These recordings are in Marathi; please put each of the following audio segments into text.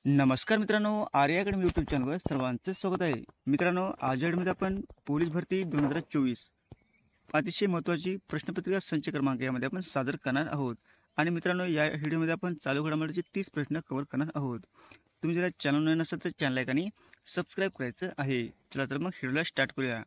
नमस्कार मित्रांनो, आर्या अकॅडमी यूट्यूब चॅनलवर सर्वांचे स्वागत आहे. मित्रांनो, आज मध्ये आपण पोलीस भरती 2024 अतिशय महत्त्वाची प्रश्नपत्रिका संच क्रमांक यामध्ये आपण सादर करणार आहोत. आणि मित्रांनो, या व्हिडिओमध्ये आपण चालू घडामोडीचे 30 प्रश्न कव्हर करणार आहोत. तुम्ही जर चॅनल नवीन असाल तर चॅनल लाईक आणि सबस्क्राईब करायचं आहे. चला तर मग व्हिडिओला स्टार्ट करूया.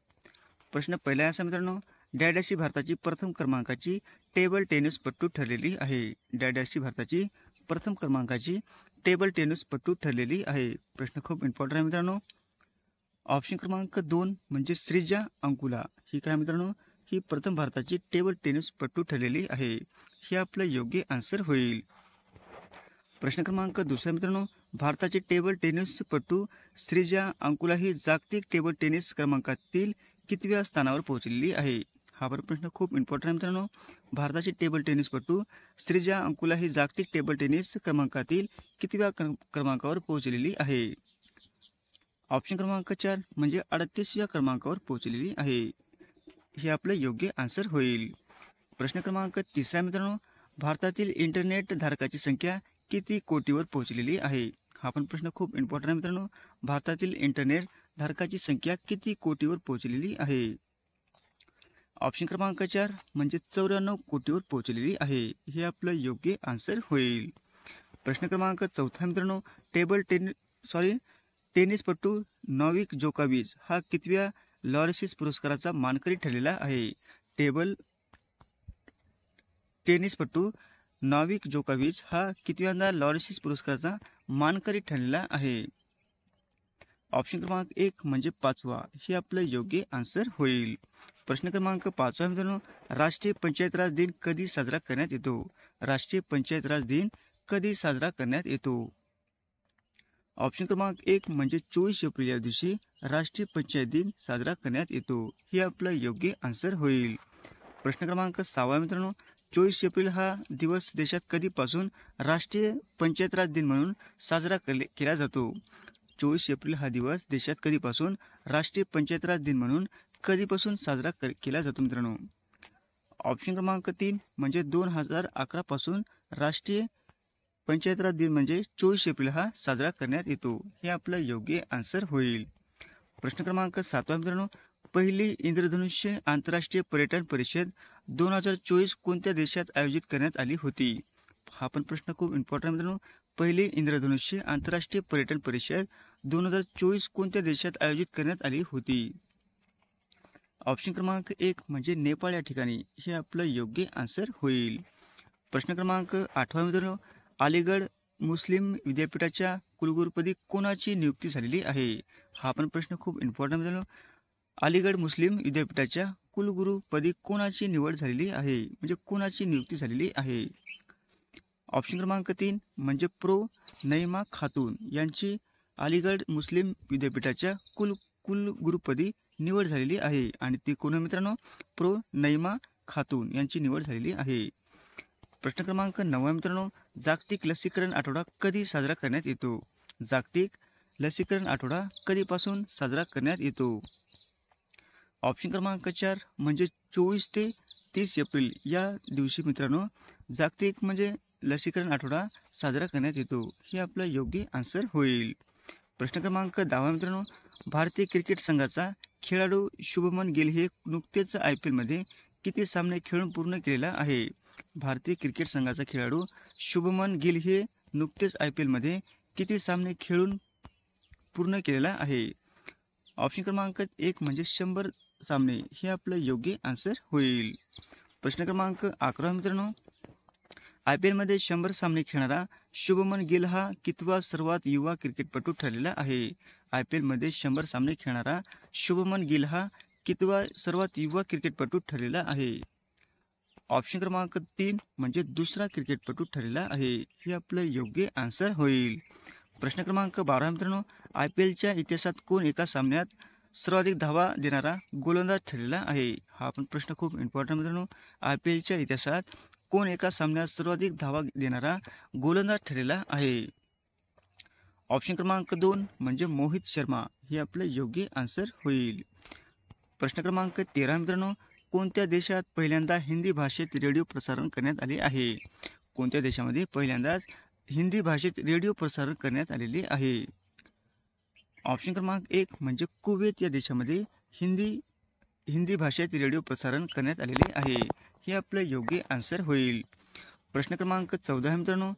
प्रश्न पहिला आहे असा मित्रांनो, डॅडॅश ही भारताची प्रथम क्रमांकाची टेबल टेनिसपटू ठरलेली आहे. डॅडॅश ही भारताची प्रथम क्रमांकाची टेबल टेनिसपटू ठरलेली आहे. प्रश्न खूप इम्पॉर्टंट आहे मित्रांनो. ऑप्शन क्रमांक 2 म्हणजे श्रीजा अंकुला. ही काय मित्रांनो, ही प्रथम भारताची टेबल टेनिसपटू ठरलेली आहे. हे आपलं योग्य आन्सर होईल. प्रश्न क्रमांक 2 मित्रांनो, भारताची टेबल टेनिसपटू श्रीजा अंकुला ही जागतिक टेबल टेनिस क्रमांकातील कितव्या स्थानावर पोहोचलेली आहे. हा प्रश्न खूप इम्पॉर्टंट आहे मित्रांनो. भारताची टेबल टेनिसपटू श्रीजा अंकुला ही जागतिक टेबल टेनिस क्रमांकातील कितव्या क्रमांकावर पोहोचलेली आहे. ऑप्शन क्रमांक 4 म्हणजे 38व्या क्रमांकावर पोहोचलेली आहे. हे आपलं योग्य आन्सर होईल. प्रश्न क्रमांक 3 मित्रांनो, भारतातील इंटरनेट धारकाची संख्या किती कोटीवर पोहोचलेली आहे. हा पण प्रश्न खूप इम्पॉर्टंट आहे मित्रांनो. भारतातील इंटरनेट धारकाची संख्या किती कोटीवर पोहोचलेली आहे. ऑप्शन क्रमांक 4 म्हणजे 94 कोटीवर पोहोचलेली आहे. हे आपलं योग्य आन्सर होईल. प्रश्न क्रमांक 4 मित्रांनो, टेनिसपटू नोवाक जोकोविच हा कितव्या लॉरेन्स पुरस्काराचा मानकरी ठरलेला आहे. टेनिसपटू नोवाक जोकोविच हा कितव्यांदा लॉरेन्स पुरस्काराचा मानकरी ठरलेला आहे. ऑप्शन क्रमांक 1 म्हणजे 5वा. हे आपलं योग्य आन्सर होईल. प्रश्न क्रमांक 5 मित्रांनो, राष्ट्रीय पंचायत राज दिन कधी साजरा करण्यात येतो. राष्ट्रीय पंचायत राज दिन कधी साजरा करण्यात येतो. ऑप्शन क्रमांक 1 म्हणजे 24 एप्रिल या दिवशी राष्ट्रीय पंचायत दिन साजरा करण्यात येतो. हे आपलं योग्य आन्सर होईल. प्रश्न क्रमांक 6 मित्रांनो, 24 एप्रिल हा दिवस देशात कधीपासून राष्ट्रीय पंचायत राज दिन म्हणून साजरा केला जातो. 24 एप्रिल हा दिवस देशात कधीपासून राष्ट्रीय पंचायत राज दिन म्हणून कधीपासून साजरा केला जातो मित्रांनो. ऑप्शन क्रमांक 3 म्हणजे 2011 पासून राष्ट्रीय पंचायत राज दिन म्हणजे 24 एप्रिल हा साजरा करण्यात येतो. हे आपलं योग्य आन्सर होईल. प्रश्न क्रमांक 7 मित्रांनो, पहिली इंद्रधनुष्य आंतरराष्ट्रीय पर्यटन परिषद 2024 कोणत्या देशात आयोजित करण्यात आली होती. हा पण प्रश्न खूप इम्पॉर्टंट मित्रांनो. पहिली इंद्रधनुष्य आंतरराष्ट्रीय पर्यटन परिषद 2024 कोणत्या देशात आयोजित करण्यात आली होती. ऑप्शन क्रमांक 1 म्हणजे नेपाळ या ठिकाणी. हे आपलं योग्य आन्सर होईल. प्रश्न क्रमांक 8 मित्रांनो, अलीगढ मुस्लिम विद्यापीठाच्या कुलगुरुपदी कोणाची नियुक्ती झालेली आहे. हा पण प्रश्न खूप इम्पॉर्टंट मित्रांनो. अलीगढ मुस्लिम विद्यापीठाच्या कुलगुरुपदी कोणाची निवड झालेली आहे, म्हणजे कोणाची नियुक्ती झालेली आहे. ऑप्शन क्रमांक 3 म्हणजे प्रो नईमा खातून यांची अलीगढ मुस्लिम विद्यापीठाच्या कुलगुरुपदी निवड झालेली आहे. आणि ती कोण मित्रांनो, प्रो नईमा खातून यांची निवड झालेली आहे. प्रश्न क्रमांक 9 मित्रांनो, जागतिक लसीकरण आठवडा कधी साजरा करण्यात येतो. जागतिक लसीकरण आठवडा कधीपासून साजरा करण्यात येतो. ऑप्शन क्रमांक 4 म्हणजे 24 ते 30 एप्रिल या दिवशी मित्रांनो जागतिक म्हणजे लसीकरण आठवडा साजरा करण्यात येतो. हे आपलं योग्य आन्सर होईल. प्रश्न क्रमांक 10 मित्रांनो, भारतीय क्रिकेट संघाचा खेळाडू शुभमन गिल हे नुकतेच IPL मध्ये किती सामने खेळून पूर्ण केलेला आहे. भारतीय क्रिकेट संघाचा खेळाडू शुभमन गिल हे नुकतेच IPL मध्ये किती सामने खेळून पूर्ण केलेला आहे. ऑप्शन क्रमांक 1 म्हणजे 100 सामने. हे आपलं योग्य आन्सर होईल. प्रश्न क्रमांक 11 मित्रांनो, IPL मध्ये 100 सामने खेळणारा शुभमन गिल हा कितवा सर्वात युवा क्रिकेटपटू ठरलेला आहे. IPL मध्ये 100 सामने खेळणारा शुभमन गिल हा कितवा सर्वात युवा क्रिकेटपटू ठरलेला आहे. ऑप्शन क्रमांक 3 म्हणजे दुसरा क्रिकेटपटू ठरलेला आहे. हे आपलं योग्य आन्सर होईल. प्रश्न क्रमांक 12 मित्रांनो, IPLच्या इतिहासात कोण एका सामन्यात सर्वाधिक धावा देणारा गोलंदाज ठरलेला आहे. हा पण प्रश्न खूप इम्पॉर्टंट मित्रांनो. IPLच्या इतिहासात कोण एका सामन्यात सर्वाधिक धावा देणारा गोलंदाज ठरलेला आहे. ऑप्शन क्रमांक 2 म्हणजे मोहित शर्मा. हे आपलं योग्य आन्सर होईल. प्रश्न क्रमांक 13 मित्रांनो, कोणत्या देशात पहिल्यांदा हिंदी भाषेत रेडिओ प्रसारण करण्यात आले आहे. कोणत्या देशामध्ये पहिल्यांदाच हिंदी भाषेत रेडिओ प्रसारण करण्यात आलेले आहे? ऑप्शन क्रमांक 1 म्हणजे कुवेत या देशामध्ये हिंदी भाषेत रेडिओ प्रसारण करण्यात आलेले आहे. हे आपलं योग्य आन्सर होईल. प्रश्न क्रमांक 14 आहे मित्रांनो.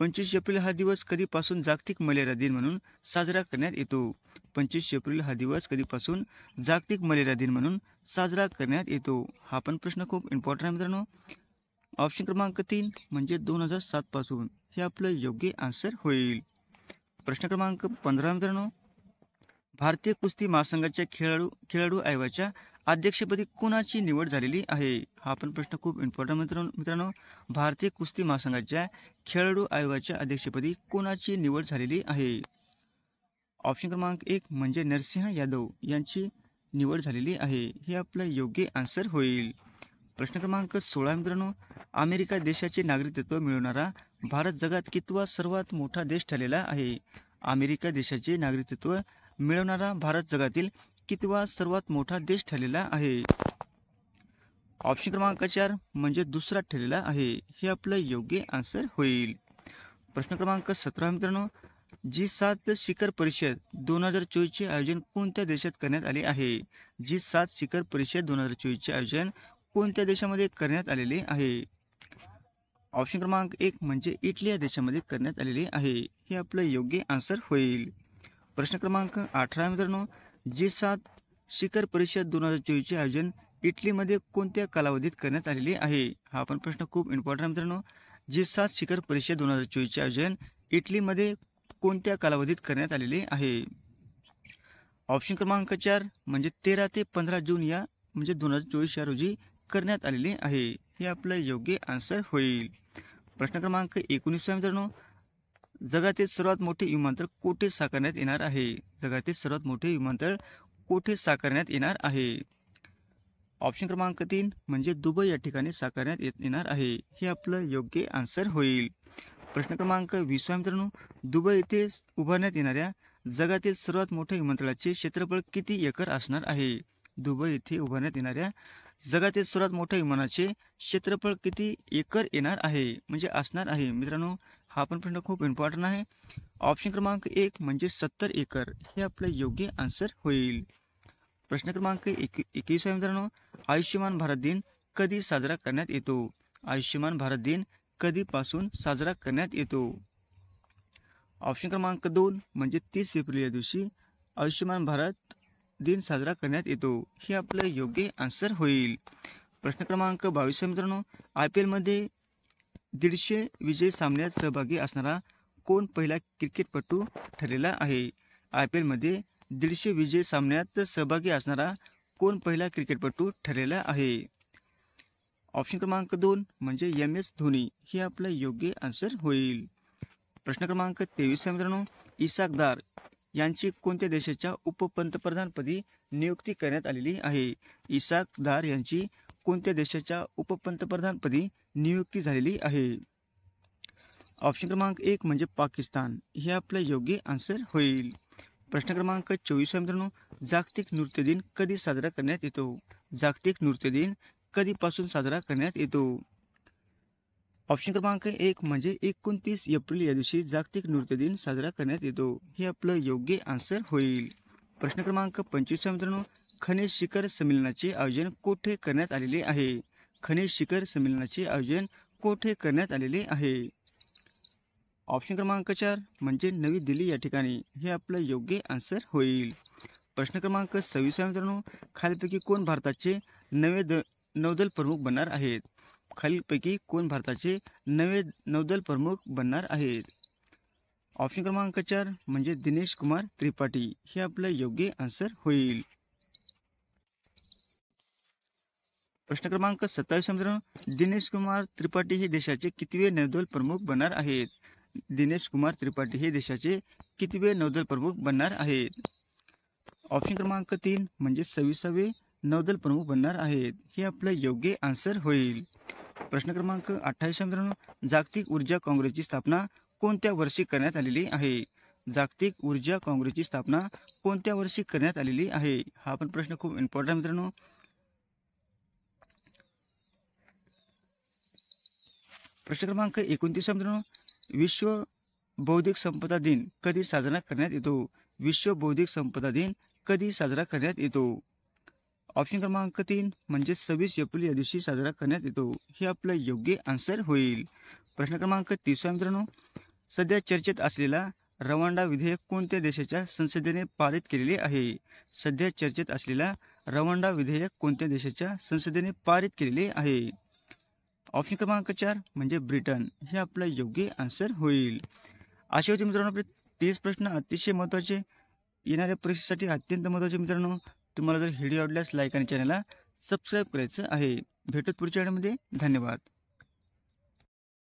25 एप्रिल हा दिवस कधीपासून जागतिक मलेरिया दिन म्हणून साजरा करण्यात येतो? 25 एप्रिल हा दिवस कधीपासून जागतिक मलेरिया दिन म्हणून साजरा करण्यात येतो? हा पण प्रश्न खूप इम्पॉर्टंट आहे मित्रांनो. ऑप्शन क्रमांक 3 म्हणजे 2007 पासून. हे आपलं योग्य आन्सर होईल. प्रश्न क्रमांक 15 मित्रांनो. भारतीय कुस्ती महासंघाच्या खेळाडू आयोगाच्या अध्यक्षपदी कोणाची निवड झालेली आहे? हा पण प्रश्न खूप इम्पॉर्टंट मित्रांनो. भारतीय कुस्ती महासंघाच्या खेळाडू आयोगाच्या अध्यक्षपदी कोणाची निवड झालेली आहे? ऑप्शन क्रमांक 1 म्हणजे नरसिंह यादव यांची निवड झालेली आहे. हे आपलं योग्य आन्सर होईल. प्रश्न क्रमांक 16 मित्रांनो. अमेरिका देशाचे नागरिकत्व मिळवणारा भारत जगात कितवा सर्वात मोठा देश ठरलेला आहे? अमेरिका देशाचे नागरिकत्व मिळवणारा भारत जगातील कितवा सर्वात मोठा देश ठरलेला आहे? ऑप्शन क्रमांक 4 म्हणजे दुसरा ठरलेला आहे. हे आपलं योग्य आन्सर होईल. प्रश्न क्रमांक 17 मित्रांनो. G7 शिखर परिषद 2024 चे आयोजन कोणत्या देशात करण्यात आले आहे? G7 शिखर परिषद 2024 चे आयोजन कोणत्या देशामध्ये करण्यात आलेले आहे? ऑप्शन क्रमांक 1 म्हणजे इटली या देशामध्ये करण्यात आलेले आहे. हे आपलं योग्य आन्सर होईल. प्रश्न क्रमांक 18 मित्रांनो. G7 शिखर परिषद 2024 चे आयोजन इटलीमध्ये कोणत्या कालावधीत करण्यात आलेले आहे? हा पण प्रश्न खूप इम्पॉर्टंट मित्रांनो. G7 शिखर परिषद 2024 चे आयोजन इटलीमध्ये कोणत्या कालावधीत करण्यात आलेले आहे? ऑप्शन क्रमांक 4 म्हणजे 13 ते 15 जून या म्हणजे 2024 या रोजी करण्यात आलेले आहे. हे आपलं योग्य आन्सर होईल. प्रश्न क्रमांक 19 मित्रांनो. जगातील सर्वात मोठे विमानतळ कोठे साकारण्यात येणार आहे? जगातील सर्वात मोठे विमानतळ कोठे साकारण्यात येणार आहे? ऑप्शन क्रमांक 3 म्हणजे दुबई या ठिकाणी साकारण्यात येणार आहे. हे आपलं योग्य आन्सर होईल. प्रश्न क्रमांक 20 मित्रांनो. दुबई येथे उभारण्यात येणाऱ्या जगातील सर्वात मोठ्या विमानतळाचे क्षेत्रफळ किती एकर असणार आहे? दुबई येथे उभारण्यात येणाऱ्या जगातील सर्वात मोठ्या विमानाचे क्षेत्रफळ किती एकर येणार आहे म्हणजे असणार आहे मित्रांनो? हा पण प्रश्न खूप इम्पॉर्टंट आहे. ऑप्शन क्रमांक 1 म्हणजे 70 एकर. हे आपलं योग्य आन्सर होईल. प्रश्न क्रमांक 21 मित्रांनो. आयुष्यमान भारत दिन कधी साजरा करण्यात येतो? आयुष्यमान भारत दिन कधीपासून साजरा करण्यात येतो? ऑप्शन क्रमांक 2 म्हणजे 30 एप्रिल या दिवशी आयुष्यमान भारत दिन साजरा करण्यात येतो. हे आपलं योग्य आन्सर होईल. प्रश्न क्रमांक 22 मित्रांनो. IPL मध्ये 150 विजयी सामन्यात सहभागी असणारा कोण पहिला क्रिकेटपटू ठरलेला आहे? IPL मध्ये 150 विजयी सामन्यात सहभागी असणारा कोण पहिला क्रिकेटपटू ठरलेला आहे? ऑप्शन क्रमांक 2 म्हणजे MS धोनी. हे आपलं योग्य आन्सर होईल. प्रश्न क्रमांक 23 मित्रांनो. इसाक दार यांची कोणत्या देशाच्या उपपंतप्रधानपदी नियुक्ती करण्यात आलेली आहे? इसाक दार यांची कोणत्या देशाच्या उपपंतप्रधानपदी नियुक्ती झालेली आहे? ऑप्शन क्रमांक 1 म्हणजे पाकिस्तान. हे आपलं योग्य आन्सर होईल. प्रश्न क्रमांक 24 मित्रांनो. जागतिक नृत्य दिन कधी साजरा करण्यात येतो? जागतिक नृत्य दिन कधीपासून साजरा करण्यात येतो? ऑप्शन क्रमांक 1 म्हणजे 29 एप्रिल या दिवशी जागतिक नृत्य दिन साजरा करण्यात येतो. हे आपलं योग्य आन्सर होईल. प्रश्न क्रमांक 25 मित्रांनो. खनिज शिखर संमेलनाचे आयोजन कोठे करण्यात आलेले आहे? खनिज शिखर संमेलनाचे आयोजन कोठे करण्यात आलेले आहे? ऑप्शन क्रमांक 4 म्हणजे नवी दिल्ली या ठिकाणी. हे आपलं योग्य आन्सर होईल. प्रश्न क्रमांक 26 मित्रांनो. खालीलपैकी कोण भारताचे नवे नौदल प्रमुख बनणार आहेत? खालीलपैकी कोण भारताचे नवे नौदल प्रमुख बनणार आहेत? ऑप्शन क्रमांक 4 म्हणजे दिनेश कुमार त्रिपाठी. हे आपलं योग्य आन्सर होईल. प्रश्न क्रमांक 27 मित्रांनो. दिनेश कुमार त्रिपाठी हे देशाचे कितवे नौदल प्रमुख बनणार आहेत? दिनेश कुमार त्रिपाठी हे देशाचे कितवे नौदल प्रमुख बनणार आहेत? ऑप्शन क्रमांक 3 म्हणजे 26वे नौदल प्रमुख बनणार आहेत. हे आपलं योग्य आन्सर होईल. प्रश्न क्रमांक 28 मित्रांनो. जागतिक ऊर्जा काँग्रेसची स्थापना कोणत्या वर्षी करण्यात आलेली आहे? जागतिक ऊर्जा काँग्रेसची स्थापना कोणत्या वर्षी करण्यात आलेली आहे? हा पण प्रश्न खूप इम्पॉर्टंट मित्रांनो. प्रश्न क्रमांक 29 मित्रांनो. विश्व बौद्धिक संपदा दिन कधी साजरा करण्यात येतो? विश्व बौद्धिक संपदा दिन कधी साजरा करण्यात येतो? ऑप्शन क्रमांक 3 म्हणजे 26 एप्रिल या दिवशी साजरा करण्यात येतो. हे आपलं योग्य आन्सर होईल. प्रश्न क्रमांक 30 मित्रांनो, सध्या चर्चेत असलेला रवांडा विधेयक कोणत्या देशाच्या संसदेने पारित केलेले आहे? सध्या चर्चेत असलेला रवांडा विधेयक कोणत्या देशाच्या संसदेने पारित केलेले आहे? ऑप्शन क्रमांक 4 म्हणजे ब्रिटन. हे आपला योग्य आन्सर होईल. असे होते मित्रांनो आपले 30 प्रश्न अतिशय महत्त्वाचे, येणाऱ्या परीक्षेसाठी अत्यंत महत्त्वाचे. मित्रांनो, तुम्हाला जर व्हिडिओ आवडल्यास लाईक आणि चॅनलला सबस्क्राईब करायचं आहे. भेटत पुढच्या व्हिडिओमध्ये. धन्यवाद.